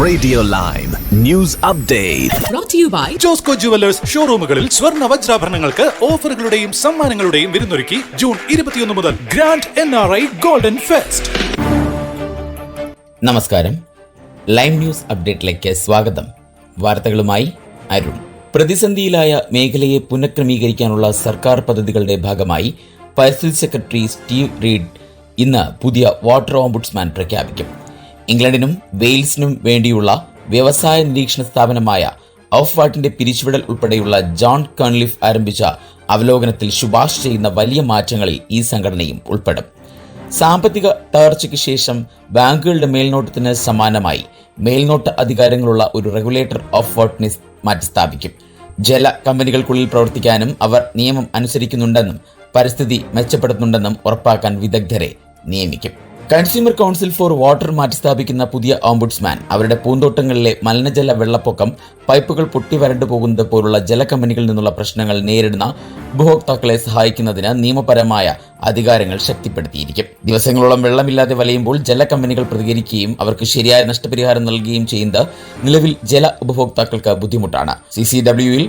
Radio live news update brought to you by Josco jewellers ഷോറൂമുകളിൽ സ്വർണ്ണ വജ്രാഭരണങ്ങൾക്ക് ഓഫറുകളുടെയും സമ്മാനങ്ങളുടെയും വിരുന്നൊരുക്കി ജൂൺ 21 മുതൽ ഗ്രാൻഡ് NRI ഗോൾഡൻ ഫെസ്റ്റ്. നമസ്കാരം, ലൈവ് ന്യൂസ് അപ്ഡേറ്റിലേക്ക് സ്വാഗതം. വാർത്തകളുമായി അരുൺ. പ്രതിസന്ധിയിലായ മേഖലയെ പുനഃക്രമീകരിക്കാനുള്ള സർക്കാർ പദ്ധതികളുടെ ഭാഗമായി പരിസ്ഥിതി സെക്രട്ടറി സ്റ്റീവ് റീഡ് ഇന്ന് പുതിയ വാട്ടർ ഓംബുഡ്സ്മാൻ പ്രഖ്യാപിക്കും. ഇംഗ്ലണ്ടിനും വെയിൽസിനും വേണ്ടിയുള്ള വ്യവസായ നിരീക്ഷണ സ്ഥാപനമായ ഔഫ്വാട്ടിന്റെ പിരിച്ചുവിടൽ ഉൾപ്പെടെയുള്ള ജോൺ കൺലിഫ് ആരംഭിച്ച അവലോകനത്തിൽ ശുപാർശ ചെയ്യുന്ന വലിയ മാറ്റങ്ങളിൽ ഈ സംഘടനയും ഉൾപ്പെടും. സാമ്പത്തിക തകർച്ചയ്ക്ക് ശേഷം ബാങ്കുകളുടെ മേൽനോട്ടത്തിന് സമാനമായി മേൽനോട്ട അധികാരങ്ങളുള്ള ഒരു റെഗുലേറ്റർ ഔഫ്വാട്ടിനെ മാറ്റിസ്ഥാപിക്കും. ജല കമ്പനികൾക്കുള്ളിൽ പ്രവർത്തിക്കാനും അവർ നിയമം അനുസരിക്കുന്നുണ്ടെന്നും പരിസ്ഥിതി മെച്ചപ്പെടുത്തുന്നുണ്ടെന്നും ഉറപ്പാക്കാൻ വിദഗ്ധരെ നിയമിക്കും. കൺസ്യൂമർ കൗൺസിൽ ഫോർ വാട്ടർ മാറ്റിസ്ഥാപിക്കുന്ന പുതിയ ഓംബുഡ്സ്മാൻ അവരുടെ പൂന്തോട്ടങ്ങളിലെ മലിനജല വെള്ളപ്പൊക്കം, പൈപ്പുകൾ പൊട്ടി വരണ്ടു പോകുന്നത് പോലുള്ള ജലകമ്പനികളിൽ നിന്നുള്ള പ്രശ്നങ്ങൾ നേരിടുന്ന ഉപഭോക്താക്കളെ സഹായിക്കുന്നതിന് നിയമപരമായ അധികാരങ്ങൾ ശക്തിപ്പെടുത്തിയിരിക്കും. ദിവസങ്ങളോളം വെള്ളമില്ലാതെ വലയുമ്പോൾ ജലകമ്പനികൾ പ്രതികരിക്കുകയും അവർക്ക് ശരിയായ നഷ്ടപരിഹാരം നൽകുകയും ചെയ്യുന്നത് നിലവിൽ ജല ഉപഭോക്താക്കൾക്ക് ബുദ്ധിമുട്ടാണ്. CCWയിൽ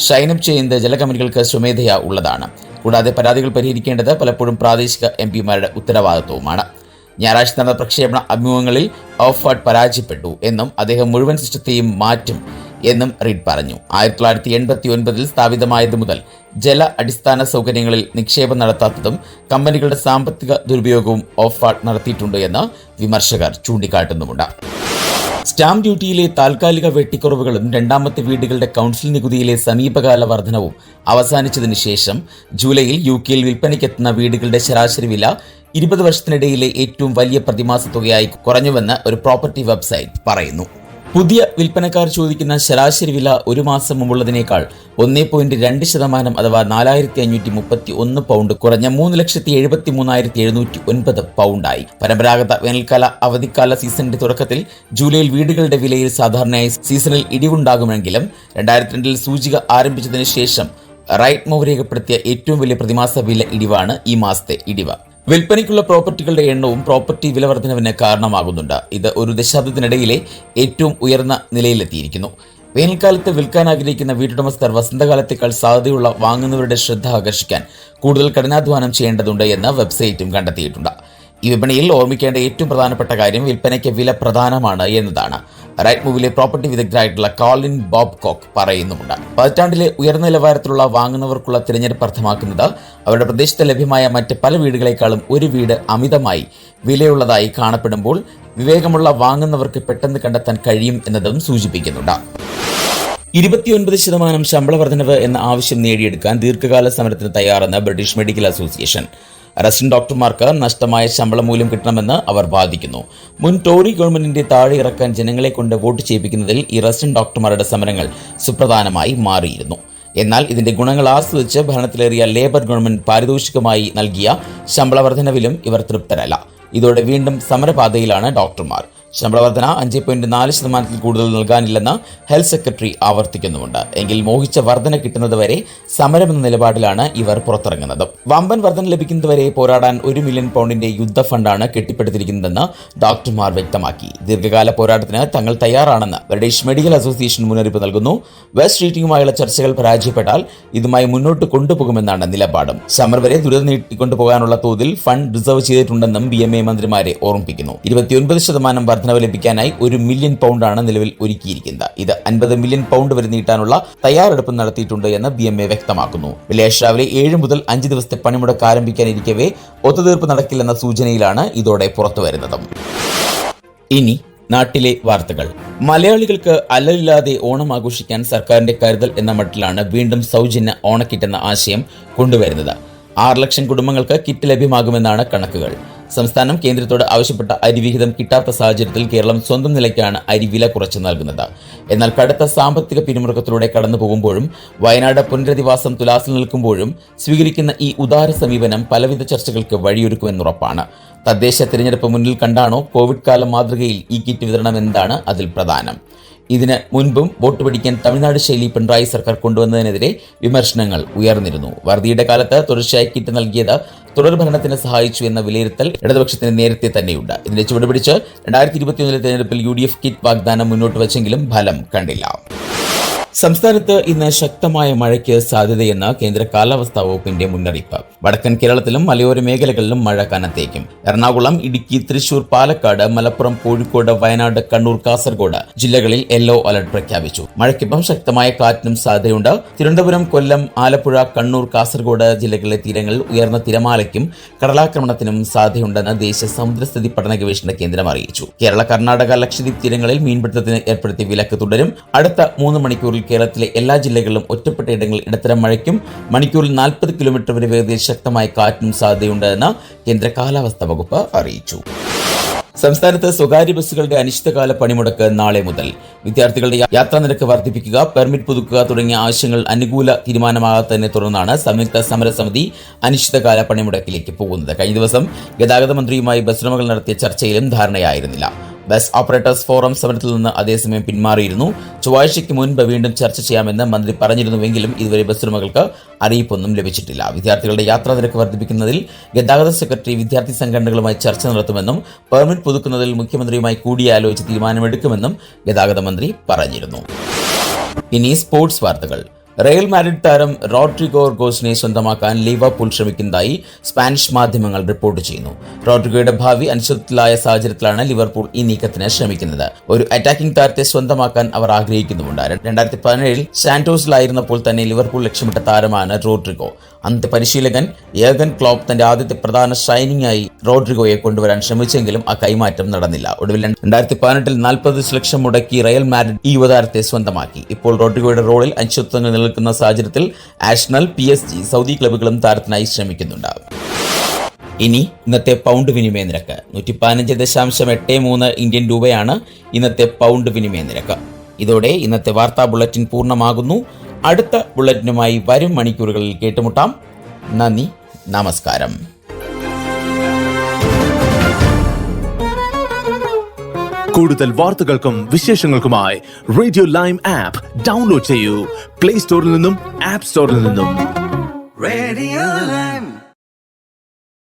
ഷൈനപ്പ് ചെയ്യുന്നത് ജലകമ്പനികൾക്ക് സ്വമേധയാ ഉള്ളതാണ്. കൂടാതെ പരാതികൾ പരിഹരിക്കേണ്ടത് പലപ്പോഴും പ്രാദേശിക MPമാരുടെ ഉത്തരവാദിത്വവുമാണ്. ഞായറാഴ്ച നടന്ന പ്രക്ഷേപണ അഭിമുഖങ്ങളിൽ ഔഫ്വാട്ട് പരാജയപ്പെട്ടു എന്നും അദ്ദേഹം മുഴുവൻ സിസ്റ്റത്തെയും മാറ്റും എന്നും റീഡ് പറഞ്ഞു. 1989 സ്ഥാപിതമായതു മുതൽ ജല അടിസ്ഥാന സൗകര്യങ്ങളിൽ നിക്ഷേപം നടത്താത്തതും കമ്പനികളുടെ സാമ്പത്തിക ദുരുപയോഗവും ഔഫ്വാട്ട് നടത്തിയിട്ടുണ്ട് എന്ന് വിമർശകർ ചൂണ്ടിക്കാട്ടുന്നുമുണ്ട്. സ്റ്റാമ്പ് ഡ്യൂട്ടിയിലെ താൽക്കാലിക വെട്ടിക്കുറവുകളും രണ്ടാമത്തെ വീടുകളുടെ കൗൺസിൽ നികുതിയിലെ സമീപകാല വർധനവും അവസാനിച്ചതിന് ശേഷം ജൂലൈയിൽ UK വിൽപ്പനയ്ക്കെത്തുന്ന വീടുകളുടെ ശരാശരി വില 20 വർഷത്തിനിടയിലെ ഏറ്റവും വലിയ പ്രതിമാസ തുകയായി കുറഞ്ഞുവെന്ന് ഒരു പ്രോപ്പർട്ടി വെബ്സൈറ്റ് പറയുന്നു. പുതിയ വിൽപ്പനക്കാർ ചോദിക്കുന്ന ശരാശരി വില ഒരു മാസം മുമ്പുള്ളതിനേക്കാൾ 1.2% അഥവാ 4,531 പൗണ്ട് കുറഞ്ഞ 3,73,709 പൗണ്ടായി. പരമ്പരാഗത വേനൽക്കാല അവധിക്കാല സീസണിന്റെ തുടക്കത്തിൽ ജൂലൈയിൽ വീടുകളുടെ വിലയിൽ സാധാരണയായി സീസണിൽ ഇടിവുണ്ടാകുമെങ്കിലും 2002 സൂചിക ആരംഭിച്ചതിന് ശേഷം റൈറ്റ് മൂവ് രേഖപ്പെടുത്തിയ ഏറ്റവും വലിയ പ്രതിമാസ വില ഇടിവാണ് ഈ മാസത്തെ ഇടിവ്. വിൽപ്പനയ്ക്കുള്ള പ്രോപ്പർട്ടികളുടെ എണ്ണവും പ്രോപ്പർട്ടി വില വർധനവിന് കാരണമാകുന്നുണ്ട്. ഇത് ഒരു ദശാബ്ദത്തിനിടയിലെ ഏറ്റവും ഉയർന്ന നിലയിലെത്തിയിരിക്കുന്നു. വേനൽക്കാലത്ത് വിൽക്കാൻ ആഗ്രഹിക്കുന്ന വീട്ടുടമസ്ഥർ വസന്തകാലത്തേക്കാൾ സാധ്യതയുള്ള വാങ്ങുന്നവരുടെ ശ്രദ്ധ ആകർഷിക്കാൻ കൂടുതൽ കഠിനാധ്വാനം ചെയ്യേണ്ടതുണ്ട് എന്ന് വെബ്സൈറ്റും കണ്ടെത്തിയിട്ടുണ്ട്. ഈ വിപണിയിൽ ഓർമ്മിക്കേണ്ട ഏറ്റവും പ്രധാനപ്പെട്ട കാര്യം വിൽപ്പനയ്ക്ക് വില പ്രധാനമാണ് എന്നതാണ്. റൈറ്റ് മൂവിലെ പ്രോപ്പർട്ടി വിദഗ്ധരായിട്ടുള്ള കോളിൻ ബോബ്കോക്ക് പറയുന്നുമുണ്ട്. പതിറ്റാണ്ടിലെ ഉയർന്ന നിലവാരത്തിലുള്ള വാങ്ങുന്നവർക്കുള്ള തിരഞ്ഞെടുപ്പ് അർത്ഥമാക്കുന്നത് അവരുടെ പ്രദേശത്ത് ലഭ്യമായ മറ്റ് പല വീടുകളെക്കാളും ഒരു വീട് അമിതമായി വിലയുള്ളതായി കാണപ്പെടുമ്പോൾ വിവേകമുള്ള വാങ്ങുന്നവർക്ക് പെട്ടെന്ന് കണ്ടെത്താൻ കഴിയും എന്നതും സൂചിപ്പിക്കുന്നുണ്ട്. 29% ശമ്പള വർധനവ് എന്ന ആവശ്യം നേടിയെടുക്കാൻ ദീർഘകാല സമരത്തിന് തയ്യാറെന്ന് ബ്രിട്ടീഷ് മെഡിക്കൽ അസോസിയേഷൻ. റെസിഡന്റ് ഡോക്ടർമാർക്ക് നഷ്ടമായ ശമ്പള മൂല്യം കിട്ടണമെന്ന് അവർ വാദിക്കുന്നു. മുൻ ടോറി ഗവൺമെന്റിന്റെ താഴെ ഇറക്കാൻ ജനങ്ങളെ കൊണ്ട് വോട്ട് ചെയ്യിപ്പിക്കുന്നതിൽ ഈ റെസിഡന്റ് ഡോക്ടർമാരുടെ സമരങ്ങൾ സുപ്രധാനമായി മാറിയിരുന്നു. എന്നാൽ ഇതിന്റെ ഗുണങ്ങൾ ആസ്വദിച്ച് ഭരണത്തിലേറിയ ലേബർ ഗവൺമെന്റ് പാരിതോഷികമായി നൽകിയ ശമ്പള വർധനവിലും ഇവർ തൃപ്തരല്ല. ഇതോടെ വീണ്ടും സമരപാതയിലാണ് ഡോക്ടർമാർ. ശമ്പള വർധന 5.4% കൂടുതൽ നൽകാനില്ലെന്ന് ഹെൽത്ത് സെക്രട്ടറി ആവർത്തിക്കുന്നുമുണ്ട്. എങ്കിൽ മോഹിച്ച വർധന കിട്ടുന്നതുവരെ സമരമെന്ന നിലപാടിലാണ് ഇവർ പുറത്തിറങ്ങുന്നത്. വമ്പൻ വർധന ലഭിക്കുന്നതുവരെ പോരാടാൻ 1 മില്യൺ പൗണ്ടിന്റെ യുദ്ധ ഫണ്ടാണ് കെട്ടിപ്പടുത്തിരിക്കുന്നതെന്ന് ഡോക്ടർമാർ വ്യക്തമാക്കി. ദീർഘകാല പോരാട്ടത്തിന് തങ്ങൾ തയ്യാറാണെന്ന് ബ്രിട്ടീഷ് മെഡിക്കൽ അസോസിയേഷൻ മുന്നറിയിപ്പ് നൽകുന്നു. വെസ്റ്റ് റീറ്റിംഗുമായുള്ള ചർച്ചകൾ പരാജയപ്പെട്ടാൽ ഇതുമായി മുന്നോട്ട് കൊണ്ടുപോകുമെന്നാണ് നിലപാടും. സമരം വരെ ദുരിതം നീട്ടിക്കൊണ്ടുപോകാനുള്ള തോതിൽ ഫണ്ട് റിസർവ് ചെയ്തിട്ടുണ്ടെന്നും BMA മന്ത്രിമാരെ ഓർമ്മിപ്പിക്കുന്നു. 29% വർധനവ് ലഭിക്കാനായി 1 മില്യൺ പൗണ്ടാണ് നിലവിൽ ഒരുക്കിയിരിക്കുന്നത്. ഇത് 50 മില്യൺ പൗണ്ട് വരെ നീട്ടാനുള്ള തയ്യാറെടുപ്പ് നടത്തിയിട്ടുണ്ട് എന്ന് BMA വ്യക്തമാക്കുന്നു. വെള്ളിയാഴ്ച രാവിലെ 7 മുതൽ 5 ദിവസത്തെ പണിമുടക്ക് ആരംഭിക്കാനിരിക്കവേ ഒത്തുതീർപ്പ് നടക്കില്ലെന്ന സൂചനയിലാണ് ഇതോടെ പുറത്തുവരുന്നത്. ഇനി നാട്ടിലെ വാർത്തകൾ. മലയാളികൾക്ക് അല്ലലില്ലാതെ ഓണം ആഘോഷിക്കാൻ സർക്കാരിന്റെ കരുതൽ എന്ന മട്ടിലാണ് വീണ്ടും സൗജന്യ ഓണക്കിറ്റ് എന്ന ആശയം കൊണ്ടുവരുന്നത്. 6 ലക്ഷം കുടുംബങ്ങൾക്ക് കിറ്റ് ലഭ്യമാകുമെന്നാണ് കണക്കുകൾ. സംസ്ഥാനം കേന്ദ്രത്തോട് ആവശ്യപ്പെട്ട അരിവിഹിതം കിട്ടാത്ത സാഹചര്യത്തിൽ കേരളം സ്വന്തം നിലയ്ക്കാണ് അരി വില കുറച്ച് നൽകുന്നത്. എന്നാൽ കടുത്ത സാമ്പത്തിക പിരിമുറുക്കത്തിലൂടെ കടന്നു പോകുമ്പോഴും വയനാട് പുനരധിവാസം തുലാസിൽ നിൽക്കുമ്പോഴും സ്വീകരിക്കുന്ന ഈ ഉദാര സമീപനം പലവിധ ചർച്ചകൾക്ക് വഴിയൊരുക്കുമെന്നുറപ്പാണ്. തദ്ദേശ തിരഞ്ഞെടുപ്പ് മുന്നിൽ കണ്ടാണോ കോവിഡ് കാല മാതൃകയിൽ ഈ കിറ്റ് വിതരണം എന്നതാണ് അതിൽ പ്രധാനം. ഇതിന് മുൻപും വോട്ട് പിടിക്കാൻ തമിഴ്നാട് ശൈലി പിണറായി സർക്കാർ കൊണ്ടുവന്നതിനെതിരെ വിമർശനങ്ങൾ ഉയർന്നിരുന്നു. വറുതിയുടെ കാലത്ത് തുടർച്ചയായി കിറ്റ് നൽകിയത് തുടർഭരണത്തിന് സഹായിച്ചു എന്ന വിലയിരുത്തൽ ഇടതുപക്ഷത്തിന് നേരത്തെ തന്നെയുണ്ട്. ഇതിന്റെ ചുവടുപിടിച്ച് 2021 തെരഞ്ഞെടുപ്പിൽ UDF കിറ്റ് വാഗ്ദാനം മുന്നോട്ട് വച്ചെങ്കിലും ഫലം കണ്ടില്ല. സംസ്ഥാനത്ത് ഇന്ന് ശക്തമായ മഴയ്ക്ക് സാധ്യതയെന്ന് കേന്ദ്ര കാലാവസ്ഥാ വകുപ്പിന്റെ മുന്നറിയിപ്പ്. വടക്കൻ കേരളത്തിലും മലയോര മേഖലകളിലും മഴ കനത്തേക്കും. എറണാകുളം, ഇടുക്കി, തൃശൂർ, പാലക്കാട്, മലപ്പുറം, കോഴിക്കോട്, വയനാട്, കണ്ണൂർ, കാസർഗോഡ് ജില്ലകളിൽ യെല്ലോ അലർട്ട് പ്രഖ്യാപിച്ചു. മഴയ്ക്കൊപ്പം ശക്തമായ കാറ്റിനും സാധ്യതയുണ്ട്. തിരുവനന്തപുരം, കൊല്ലം, ആലപ്പുഴ, കണ്ണൂർ, കാസർഗോഡ് ജില്ലകളിലെ തീരങ്ങളിൽ ഉയർന്ന തിരമാലയ്ക്കും കടലാക്രമണത്തിനും സാധ്യതയുണ്ടെന്ന് ദേശീയ സമുദ്രസ്ഥിതി പഠന ഗവേഷണ കേന്ദ്രം അറിയിച്ചു. കേരള, കർണാടക, ലക്ഷദ്വീപ് തീരങ്ങളിൽ മീൻപിടുത്തത്തിന് ഏർപ്പെടുത്തിയ വിലക്ക് തുടരും. അടുത്ത 3 മണിക്കൂറിൽ കേരളത്തിലെ എല്ലാ ജില്ലകളിലും ഒറ്റപ്പെട്ട ഇടങ്ങളിൽ ഇടത്തരം മഴയ്ക്കും മണിക്കൂറിൽ 40 കിലോമീറ്റർ വരെ വേഗതയിൽ ശക്തമായ കാറ്റിനും സാധ്യതയുണ്ടെന്ന് കേന്ദ്ര കാലാവസ്ഥാ വകുപ്പ് അറിയിച്ചു. സംസ്ഥാനത്ത് സ്വകാര്യ ബസ്സുകളുടെ അനിശ്ചിതകാല പണിമുടക്ക് നാളെ മുതൽ. വിദ്യാർത്ഥികളുടെ യാത്രാ നിരക്ക് വർദ്ധിപ്പിക്കുക, പെർമിറ്റ് പുതുക്കുക തുടങ്ങിയ ആവശ്യങ്ങൾ അനുകൂല തീരുമാനമാകാത്തതിനെ തുടർന്നാണ് സംയുക്ത സമരസമിതി അനിശ്ചിതകാല പണിമുടക്കിലേക്ക് പോകുന്നത്. കഴിഞ്ഞ ദിവസം ഗതാഗത മന്ത്രിയുമായി ബസ് ഉടമകൾ നടത്തിയ ചർച്ചയിലും ധാരണയായിരുന്നില്ല. ബസ് ഓപ്പറേറ്റേഴ്സ് ഫോറം സമരത്തിൽ നിന്ന് അതേസമയം പിന്മാറിയിരുന്നു. ചൊവ്വാഴ്ചയ്ക്ക് മുൻപ് വീണ്ടും ചർച്ച ചെയ്യാമെന്ന് മന്ത്രി പറഞ്ഞിരുന്നുവെങ്കിലും ഇതുവരെ ബസ് ഉടമകൾക്ക് അറിയിപ്പൊന്നും ലഭിച്ചിട്ടില്ല. വിദ്യാർത്ഥികളുടെ യാത്രാ നിരക്ക് വർദ്ധിപ്പിക്കുന്നതിൽ ഗതാഗത സെക്രട്ടറി വിദ്യാർത്ഥി സംഘടനകളുമായി ചർച്ച നടത്തുമെന്നും പെർമിറ്റ് പുതുക്കുന്നതിൽ മുഖ്യമന്ത്രിയുമായി കൂടിയാലോചിച്ച് തീരുമാനമെടുക്കുമെന്നും ഗതാഗത മന്ത്രി പറഞ്ഞിരുന്നു. ഇനി സ്പോർട്സ് വാർത്തകൾ. റയൽ മാഡ്രിഡ് താരം റോഡ്രിഗോ ഗോസിനെ സ്വന്തമാക്കാൻ ലിവർപൂൾ ശ്രമിക്കുന്നതായി സ്പാനിഷ് മാധ്യമങ്ങൾ റിപ്പോർട്ട് ചെയ്യുന്നു. റോഡ്രിഗോയുടെ ഭാവി അനിശ്ചിതത്വത്തിലായ സാഹചര്യത്തിലാണ് ലിവർപൂൾ ഈ നീക്കത്തിന് ശ്രമിക്കുന്നത്. ഒരു അറ്റാക്കിംഗ് താരത്തെ സ്വന്തമാക്കാൻ അവർ ആഗ്രഹിക്കുന്നുമുണ്ട്. 2017 സാന്റോസിലായിരുന്നപ്പോൾ തന്നെ ലിവർപൂൾ ലക്ഷ്യമിട്ട താരമാണ് റോഡ്രിഗോ. അന്നത്തെ പരിശീലകൻ യർഗൻ ക്ലോപ്പ് തന്റെ ആദ്യത്തെ പ്രധാന ഷൈനിങ് ആയി റോഡ്രിഗോയെ കൊണ്ടുവരാൻ ശ്രമിച്ചെങ്കിലും ആ കൈമാറ്റം നടന്നില്ല. ഒടുവിൽ 2018 40 ലക്ഷം മുടക്കി റയൽ മാഡ്രിഡ് ഈ യുവതാരത്തെ സ്വന്തമാക്കി. ഇപ്പോൾ റോഡ്രിഗോയുടെ റോളിൽ അനിശ്ചിതത്വങ്ങൾ നിലനിൽക്കുന്ന സാഹചര്യത്തിൽ ആഴ്സണൽ, PSG, സൗദി ക്ലബ്ബുകളും താരത്തിനായി ശ്രമിക്കുന്നുണ്ട്. ഇനി ഇന്നത്തെ പൗണ്ട് വിനിമയ നിരക്ക് 115.83 ഇന്ത്യൻ രൂപയാണ് ഇന്നത്തെ പൗണ്ട് വിനിമയ നിരക്ക്. ഇതോടെ ഇന്നത്തെ വാർത്താ ബുള്ളറ്റിൻ പൂർണ്ണമാകുന്നു. അടുത്ത ബുള്ളറ്റിനുമായി വരും മണിക്കൂറുകളിൽ കേട്ടുമുട്ടാം. നന്ദി, നമസ്കാരം. കൂടുതൽ വാർത്തകൾക്കും വിശേഷങ്ങൾക്കുമായി റേഡിയോ ലൈം ആപ്പ് ഡൗൺലോഡ് ചെയ്യൂ. പ്ലേ സ്റ്റോറിൽ നിന്നും ആപ്പ് സ്റ്റോറിൽ നിന്നും. Radio Lime.